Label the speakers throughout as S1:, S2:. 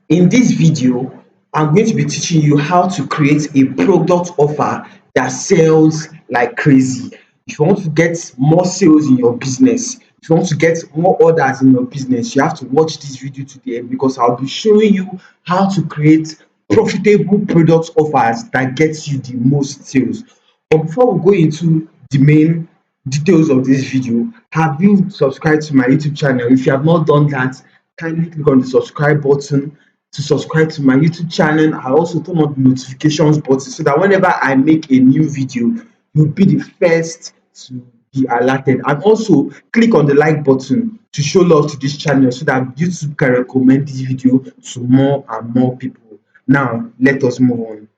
S1: In this video, I'm going to be teaching you how to create a product offer that sells like crazy. If you want to get more sales in your business, if you want to get more orders in your business, you have to watch this video to the end because I'll be showing you how to create profitable product offers that gets you the most sales. But before we go into the main details of this video, have you subscribed to my YouTube channel? If you have not done that, kindly click on the subscribe button to subscribe to my YouTube channel. I also turn on the notifications button so that whenever I make a new video, you'll be the first to be alerted. And also click on the like button to show love to this channel so that YouTube can recommend this video to more and more people. Now, let us move on.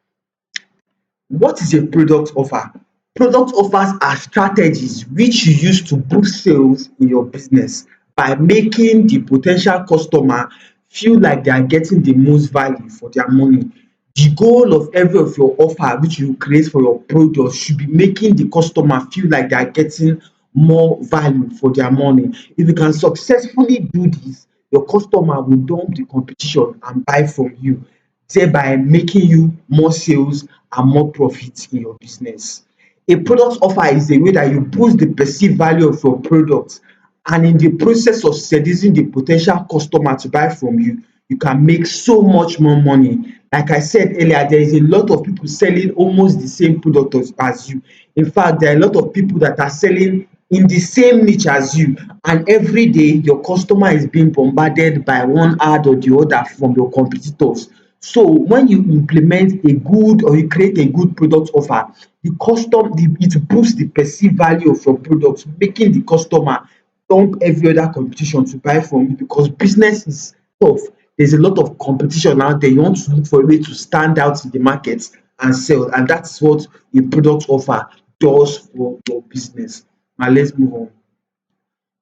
S1: What is a product offer? Product offers are strategies which you use to boost sales in your business by making the potential customer feel like they are getting the most value for their money. The goal of every of your offer which you create for your product should be making the customer feel like they are getting more value for their money. If you can successfully do this, your customer will dump the competition and buy from you, thereby making you more sales and more profit in your business. A product offer is a way that you boost the perceived value of your product, and in the process of seducing the potential customer to buy from you, you can make so much more money. Like I said earlier, there is a lot of people selling almost the same product as you. In fact, there are a lot of people that are selling in the same niche as you, and every day your customer is being bombarded by one ad or the other from your competitors. So when you implement a good or you create a good product offer, it boosts the perceived value of your product, making the customer dump every other competition to buy from you because business is tough. There's a lot of competition out there. You want to look for a way to stand out in the market and sell, and that's what a product offer does for your business. Now let's move on.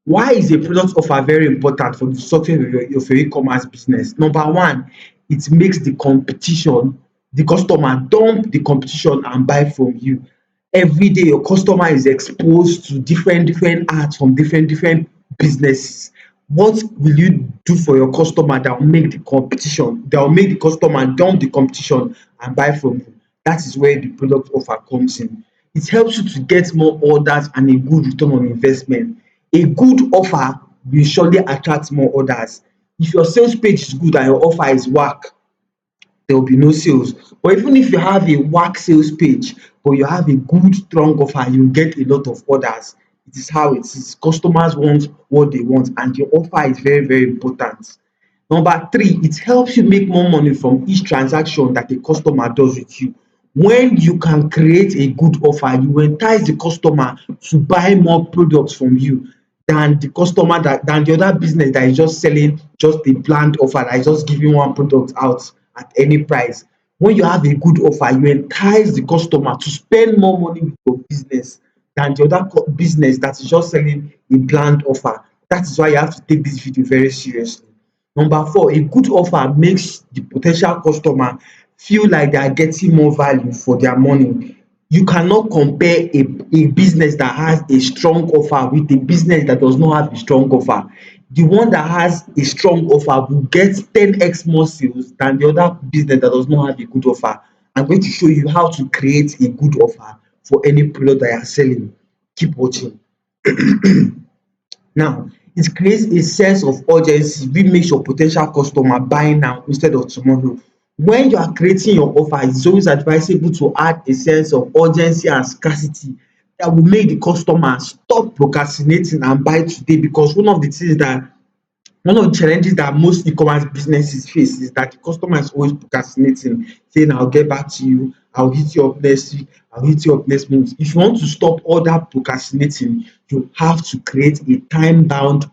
S1: Why is a product offer very important for the success of your e-commerce business? Number one, it makes the customer dump the competition and buy from you. Every day your customer is exposed to different ads from different businesses. What will you do for your customer that will make the customer dump the competition and buy from you? That is where the product offer comes in. It helps you to get more orders and a good return on investment. A good offer will surely attract more orders. If your sales page is good and your offer is whack, there will be no sales. But even if you have a whack sales page but you have a good strong offer, you get a lot of orders. It is how it is. Customers want what they want and your offer is very important. Number three, it helps you make more money from each transaction that a customer does with you. When you can create a good offer, you entice the customer to buy more products from you than the other business that is just selling just a bland offer, that is just giving one product out at any price. When you have a good offer, you entice the customer to spend more money with your business than the other business that is just selling a bland offer. That is why you have to take this video very seriously. Number four, a good offer makes the potential customer feel like they are getting more value for their money. You cannot compare a business that has a strong offer with a business that does not have a strong offer. The one that has a strong offer will get 10x more sales than the other business that does not have a good offer. I'm going to show you how to create a good offer for any product that you are selling. Keep watching. Now, it creates a sense of urgency which makes your potential customer buy now instead of tomorrow. When you are creating your offer, it's always advisable to add a sense of urgency and scarcity that will make the customer stop procrastinating and buy today, because one of the challenges that most e-commerce businesses face is that the customer is always procrastinating, saying, I'll get back to you, I'll hit you up next week, I'll hit you up next month. If you want to stop all that procrastinating, you have to create a time-bound,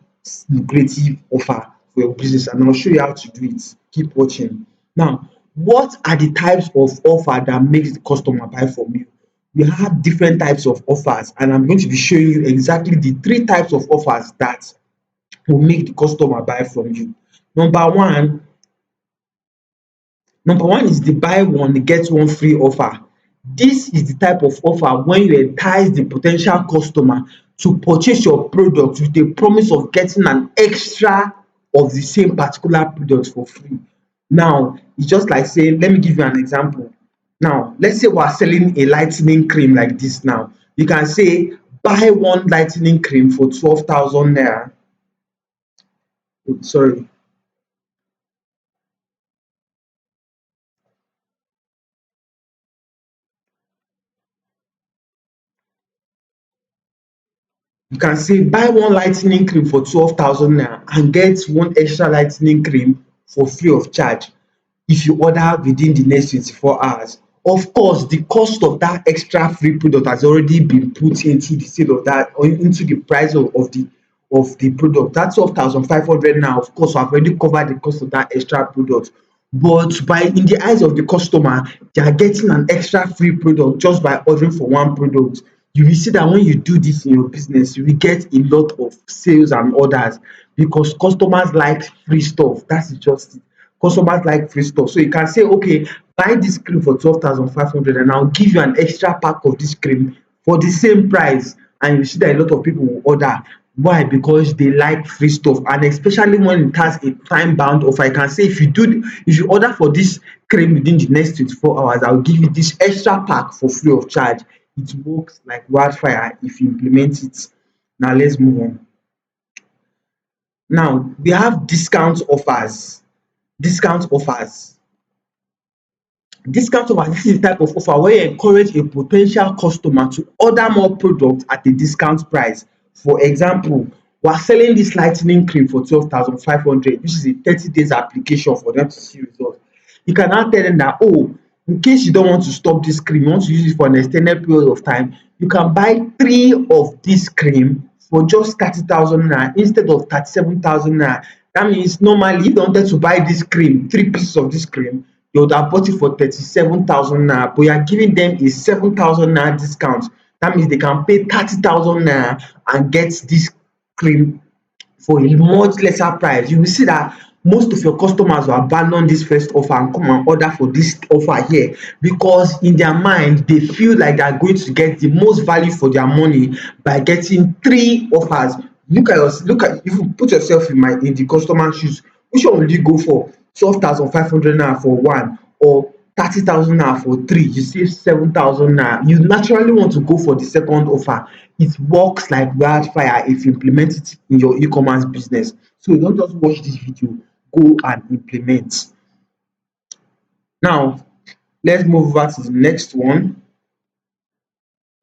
S1: lucrative offer for your business, and I'll show you how to do it. Keep watching. Now, what are the types of offer that makes the customer buy from you? We have different types of offers, and I'm going to be showing you exactly the three types of offers that will make the customer buy from you. Number one, Number one is the buy one get one free offer. This is the type of offer when you entice the potential customer to purchase your product with a promise of getting an extra of the same particular product for free. Now it's just like saying, let me give you an example. Now let's say we are selling a lightening cream like this. Now you can say buy one lightening cream for 12,000 naira. Sorry, you can say buy one lightening cream for 12,000 naira and get one extra lightening cream for free of charge if you order within the next 24 hours. Of course, the cost of that extra free product has already been put into the sale of that, or into the price of the product. That 12,500 now, of course, I've already covered the cost of that extra product. But by in the eyes of the customer, they are getting an extra free product just by ordering for one product. You will see that when you do this in your business, you will get a lot of sales and orders because customers like free stuff. That's just it. Customers like free stuff. So you can say, okay, buy this cream for 12,500 and I'll give you an extra pack of this cream for the same price. And you see that a lot of people will order. Why? Because they like free stuff, and especially when it has a time bound offer. I can say if you order for this cream within the next 24 hours, I'll give you this extra pack for free of charge. It works like wildfire if you implement it. Now let's move on. Now we have discount offers. Discount offers. Discount offer, this is a type of offer where you encourage a po ten tial customer to order more product at a discount price. For example, we are selling this lightening cream for 12,500, which is a 30 days application for them to see result. You can now tell them that, oh, in case you don't want to stop this cream, you want to use it for an ex ten ded period of time, you can buy three of this cream for just 30,000 naira instead of 37,000 naira. That means normally if you wanted to buy this cream, three pieces of this cream, you would have bought it for 37,000 naira, but you are giving them a 7,000 naira discount. That means they can pay 30,000 naira and get this cream for a much lesser price. You will see that most of your customers will abandon this first offer and come and order for this offer here, because in their mind they feel like they are going to get the most value for their money by getting three offers. Look at, if you put yourself in the customer shoes, which one will you go for? 12,500 naira for one, or 30,000 naira for three? You save 7,000 naira. You naturally want to go for the second offer. It works like wildfire if you implement it in your e-commerce business. So don't just watch this video, go and implement. Now let's move over to the next one.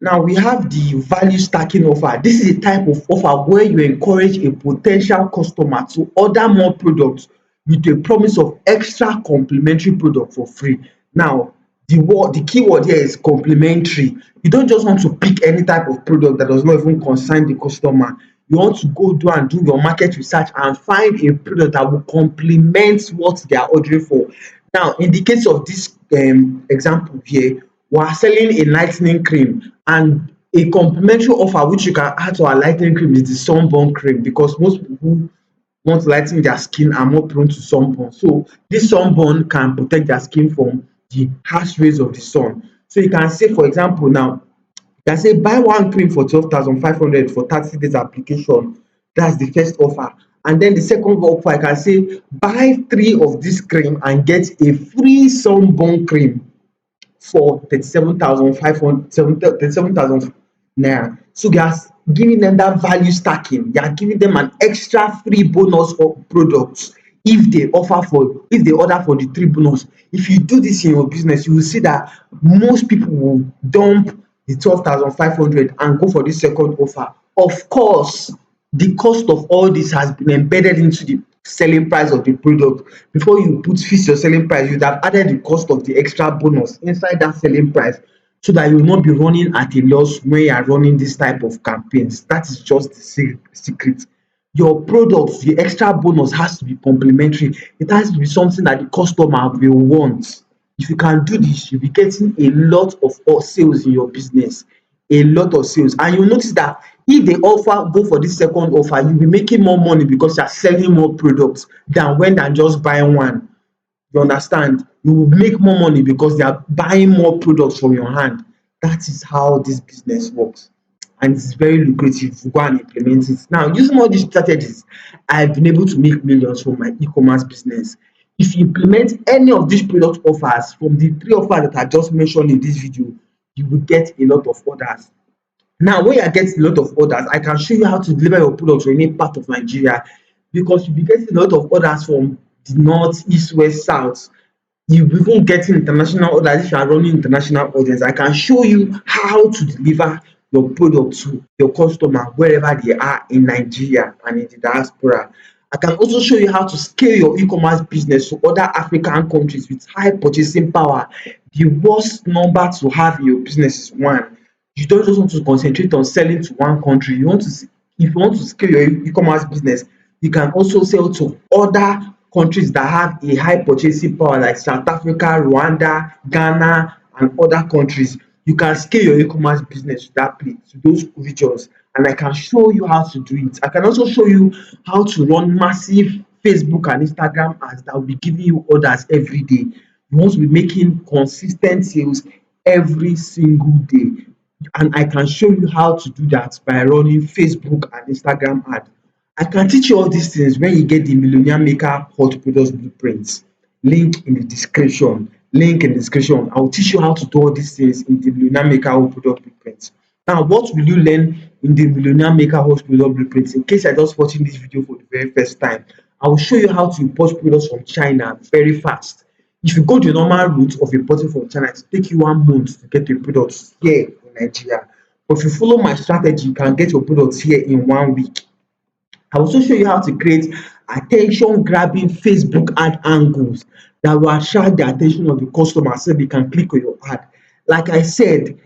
S1: Now we have the value stacking offer. This is a type of offer where you encourage a po ten tial customer to order more products with a promise of extra complimentary product for free. Now the key word here is complimentary. You don't just want to pick any type of product that does not even concern the customer. You want to go do and do your market research and find a product that will complement what they are ordering for. Now in the case of this example here, we are selling a lightening cream, and a complimentary offer which you can add to our lightening cream is the sunburn cream, because most people who want to lighten their skin are more prone to sunburn. So this sunburn can protect their skin from the harsh rays of the sun. So you can say, for example, now you can say buy one cream for 12,500 for 30 days application. That's the first offer. And then the second offer, I can say buy three of this cream and get a free sunburn cream for 37,500, 37,000 naira. So they are giving them that value stacking. They are giving them an extra free bonus of products if they order for the three bonus. If you do this in your business, you will see that most people will dump the 12,500 and go for this second offer. Of course, the cost of all this has been embedded into the selling price of the product. Before you put fix your selling price, you would have added the cost of the extra bonus inside that selling price, so that you will not be running at a loss when you are running this type of campaigns. That is just the secret. Your product, the extra bonus has to be complementary. It has to be something that the customer will want. If you can do this, you'll be getting a lot of sales in your business, a lot of sales. And you notice that if they offer go for this second offer, you'll be making more money because you are selling more products than just buying one. You understand? You will make more money because they are buying more products from your hand. That is how this business works. And it's very lucrative. Go and implement it. Now, using all these strategies, I've been able to make millions from my e-commerce business. If you implement any of these product offers from the three offers that I just mentioned in this video, you will get a lot of orders. Now, when you are getting a lot of orders, I can show you how to deliver your product to any part of Nigeria, because you'll be getting a lot of orders from the north, east, west, south. You even getting international orders. If you are running international audience, I can show you how to deliver your product to your customer wherever they are in Nigeria and in the diaspora. I can also show you how to scale your e-commerce business to other African countries with high purchasing power. The worst number to have in your business is one. You don't just want to concentrate on selling to one country. You want to, if you want to scale your e-commerce business, you can also sell to other countries that have a high purchasing power like South Africa, Rwanda, Ghana and other countries. You can scale your e-commerce business to that place, to those regions, and I can show you how to do it. I can also show you how to run massive Facebook and Instagram ads that will be giving you orders every day. You want to be making consistent sales every single day, and I can show you how to do that by running Facebook and Instagram ad. I can teach you all these things when you get the Millionaire Maker Hot Products Blueprint. Link in the description. Link in the description. I will teach you how to do all these things in the Millionaire Maker Hot Product Blueprint. Now, what will you learn in the Millionaire Maker Hot Product Blueprint? In case you're just watching this video for the very first time, I will show you how to import products from China very fast. If you go the normal route of importing from China, it will take you 1 month to get your products here in Nigeria. But if you follow my strategy, you can get your products here in 1 week. I will also show you how to create attention grabbing Facebook ad angles that will attract the attention of the customer so they can click on your ad. Like I said,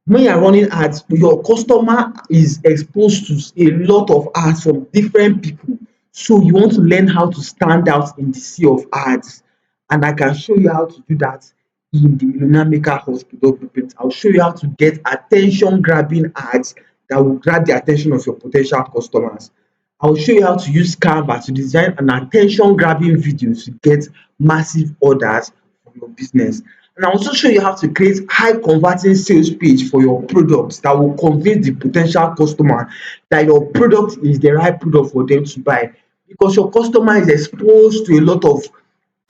S1: when you are running ads, your customer is exposed to a lot of ads from different people. So you want to learn how to stand out in the sea of ads. And I can show you how to do that in the Millionaire Maker Hospital Blueprint. I'll show you how to get attention grabbing ads that will grab the attention of your potential customers. I'll show you how to use Canva to design an attention grabbing video to get massive orders for your business. And I'll also show you how to create high converting sales page for your products that will convince the potential customer that your product is the right product for them to buy, because your customer is exposed to a lot of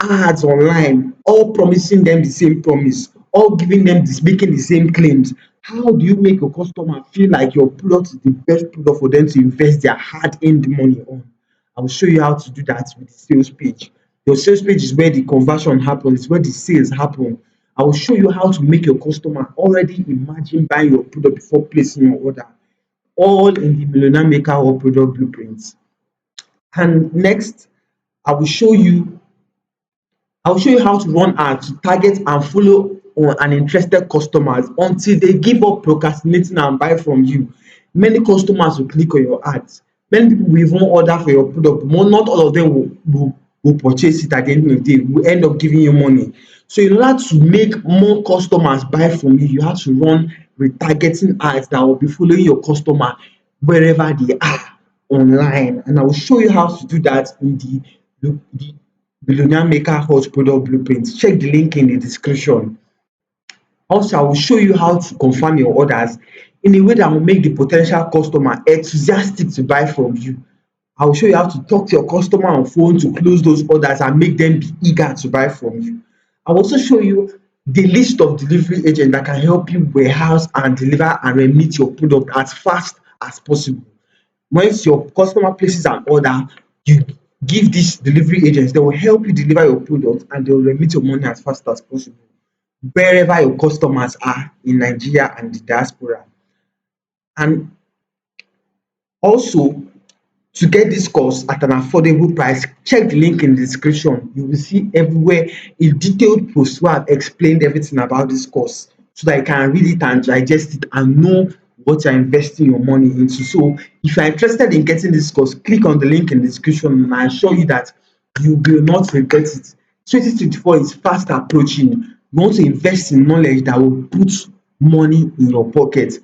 S1: ads online, all promising them the same promise, all giving them this, making the same claims. How do you make your customer feel like your product is the best product for them to invest their hard-earned money on? I will show you how to do that with the sales page. Your sales page is where the conversion happens, it's where the sales happen. I will show you how to make your customer already imagine buying your product before placing your order. All in the Millionaire Maker or Product Blueprints. And next, I will show you I'll show you how to run ads to target and follow on uninterested customers until they give up procrastinating and buy from you. Many customers will click on your ads. Many people will even order for your product, but not all of them will purchase it at the end of the day, will end up giving you money. So in order to make more customers buy from you, you have to run retargeting ads that will be following your customer wherever they are online. And I will show you how to do that in the Billionaire Maker Hot Product Blueprint. Check the link in the description. Also, I will show you how to confirm your orders in a way that will make the potential customer enthusiastic to buy from you. I will show you how to talk to your customer on phone to close those orders and make them be eager to buy from you. I will also show you the list of delivery agents that can help you warehouse and deliver and remit your product as fast as possible. Once your customer places an order, you give these delivery agents, they will help you deliver your product and they will remit your money as fast as possible wherever your customers are in Nigeria and the diaspora. And also, to get this course at an affordable price, check the link in the description. You will see everywhere a detailed post where I've explained everything about this course so that you can read it and digest it and know what you're investing your money into. So if you're interested in getting this course, click on the link in the description and I assure you that you will not regret it. 2024 is fast approaching. You want to invest in knowledge that will put money in your pocket,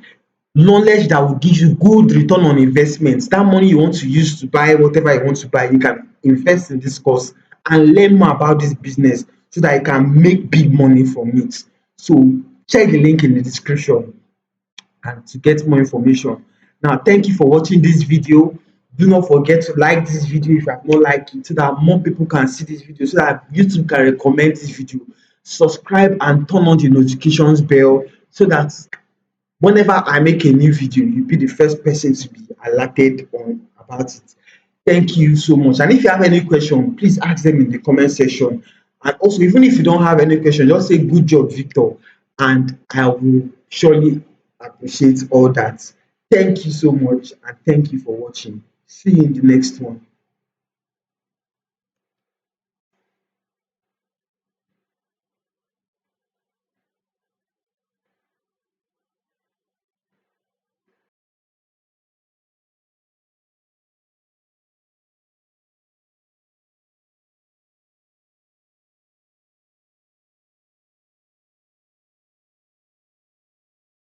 S1: knowledge that will give you good return on investment. That money you want to use to buy whatever you want to buy, you can invest in this course and learn more about this business so that you can make big money from it. So check the link in the description and to get more information. Now, thank you for watching this video. Do not forget to like this video if you have not liked it, so that more people can see this video, so that YouTube can recommend this video. Subscribe and turn on the notifications bell, so that whenever I make a new video, you'll be the first person to be alerted on about it. Thank you so much. And if you have any question, please ask them in the comment section. And also, even if you don't have any question, just say good job, Victor, and I will surely appreciate all that. Thank you so much, and thank you for watching. See you in the next one.